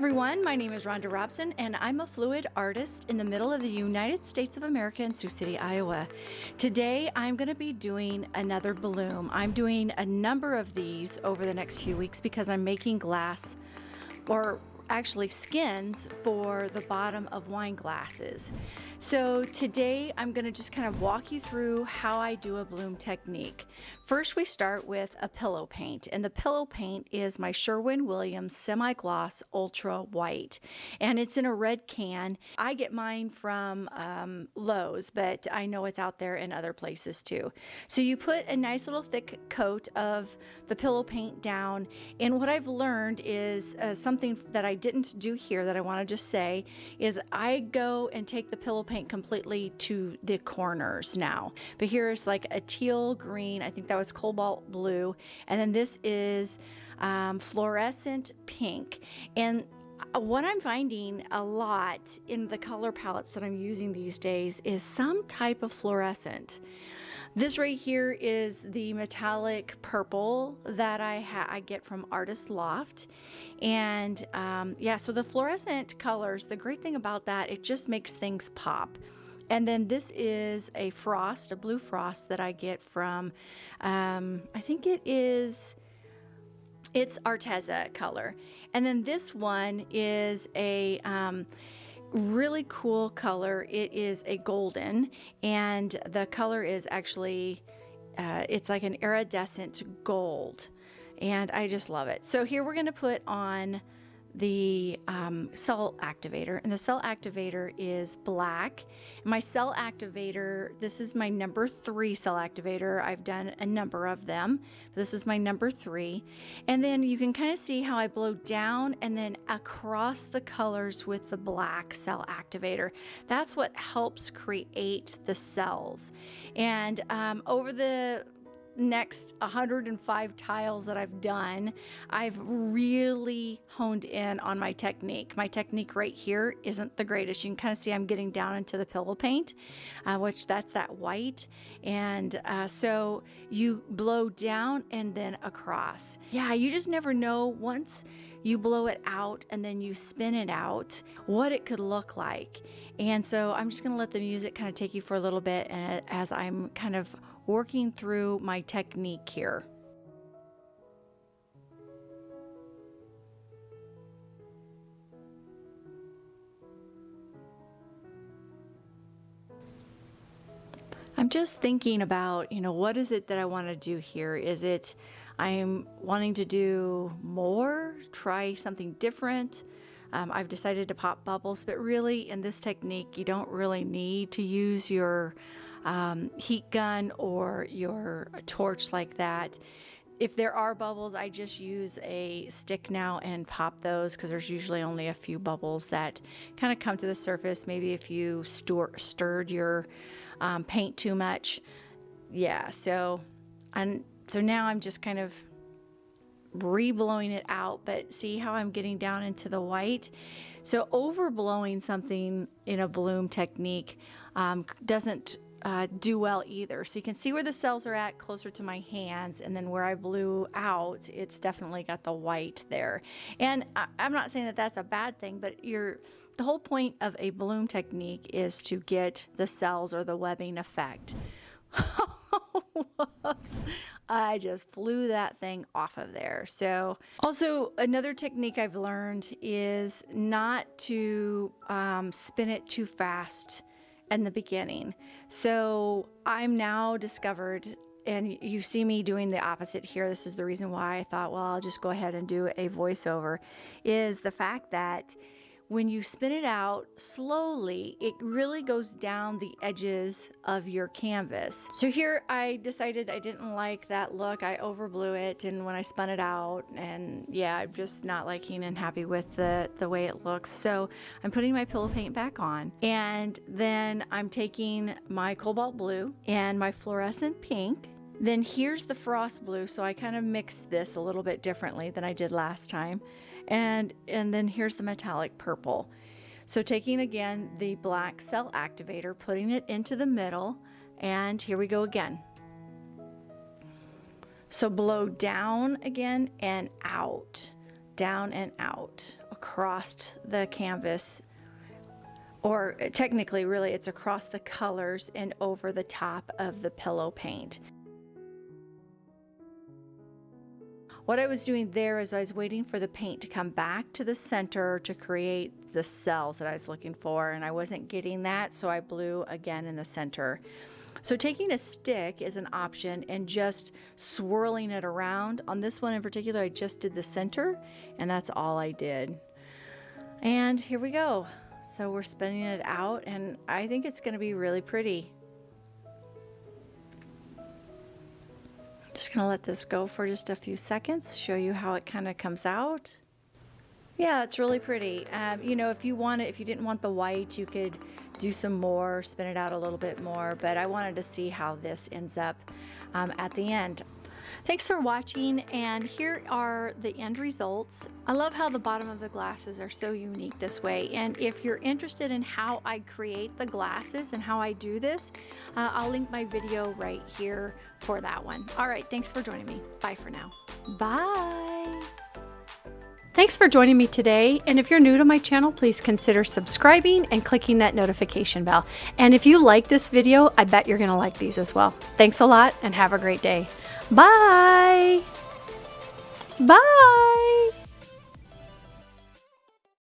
everyone, my name is Rhonda Robson and I'm a fluid artist in the middle of the United States of America in Sioux City, Iowa. Today I'm going to be doing another bloom. I'm doing a number of these over the next few weeks because I'm making glass, or actually skins, for the bottom of wine glasses. So today I'm going to just kind of walk you through how I do a bloom technique. First we start with a pillow paint, and the pillow paint is my Sherwin semi-gloss ultra white, and it's in a red can. I get mine from Lowe's, but I know it's out there in other places too. So you put a nice little thick coat of the pillow paint down, and what I've learned is something that I didn't do here that I want to just say is I go and take the pillow paint completely to the corners now. But here's like a teal green, I think that was cobalt blue, and then this is fluorescent pink. And what I'm finding a lot in the color palettes that I'm using these days is some type of fluorescent. This right here is the metallic purple that I get from Artist Loft. And yeah, so the fluorescent colors, the great thing about that, it just makes things pop. And then this is a frost, a blue frost that I get from, I think it's Arteza color. And then this one is a really cool color. It is a golden, and the color is actually, it's like an iridescent gold, and I just love it. So here we're going to put on the cell activator, and the cell activator is black. My cell activator, this is my number 3 cell activator. I've done a number of them. This is my number 3. And then you can kind of see how I blow down and then across the colors with the black cell activator. That's what helps create the cells. And over the next 105 tiles that I've done, I've really honed in on my technique. My technique right here isn't the greatest. You can kind of see I'm getting down into the pillow paint, which that's that white. And so you blow down and then across. Yeah, you just never know once you blow it out and then you spin it out what it could look like. And so I'm just going to let the music kind of take you for a little bit, and as I'm kind of working through my technique here. I'm just thinking about, what is it that I want to do here? Is it I'm wanting to do more, try something different? I've decided to pop bubbles, but really in this technique, you don't really need to use your heat gun or your torch like that. If there are bubbles, I just use a stick now and pop those, because there's usually only a few bubbles that kind of come to the surface. Maybe if you stirred your paint too much. Yeah, so now I'm just kind of re-blowing it out, but see how I'm getting down into the white? So overblowing something in a bloom technique doesn't do well either. So you can see where the cells are at closer to my hands, and then where I blew out, it's definitely got the white there. And I'm not saying that that's a bad thing, but the whole point of a bloom technique is to get the cells or the webbing effect. Whoops, I just flew that thing off of there. So also another technique I've learned is not to spin it too fast in the beginning. So I'm now discovered, and you see me doing the opposite here. This is the reason why I thought, well, I'll just go ahead and do a voiceover, is the fact that when you spin it out slowly, it really goes down the edges of your canvas. So here I decided I didn't like that look. I overblew it, and when I spun it out, and yeah, I'm just not liking and happy with the way it looks. So I'm putting my pillow paint back on, and then I'm taking my cobalt blue and my fluorescent pink. Then here's the frost blue, so I kind of mixed this a little bit differently than I did last time. And then here's the metallic purple. So taking again the black cell activator, putting it into the middle, and here we go again. So blow down again and out, down and out. across the canvas, or technically really it's across the colors and over the top of the pillow paint. What I was doing there is I was waiting for the paint to come back to the center to create the cells that I was looking for, and I wasn't getting that, so I blew again in the center. So taking a stick is an option and just swirling it around. On this one in particular, I just did the center, and that's all I did. And here we go. So we're spinning it out, and I think it's going to be really pretty. Just going to let this go for just a few seconds, show you how it kind of comes out. Yeah, it's really pretty. You know, if you didn't want the white, you could do some more, spin it out a little bit more, but I wanted to see how this ends up at the end. Thanks for watching, and here are the end results. I love how the bottom of the glasses are so unique this way, and if you're interested in how I create the glasses and how I do this, I'll link my video right here for that one. All right, thanks for joining me. Bye for now. Bye. Thanks for joining me today, and if you're new to my channel, please consider subscribing and clicking that notification bell. And if you like this video, I bet you're gonna like these as well. Thanks a lot, and have a great day. Bye. Bye.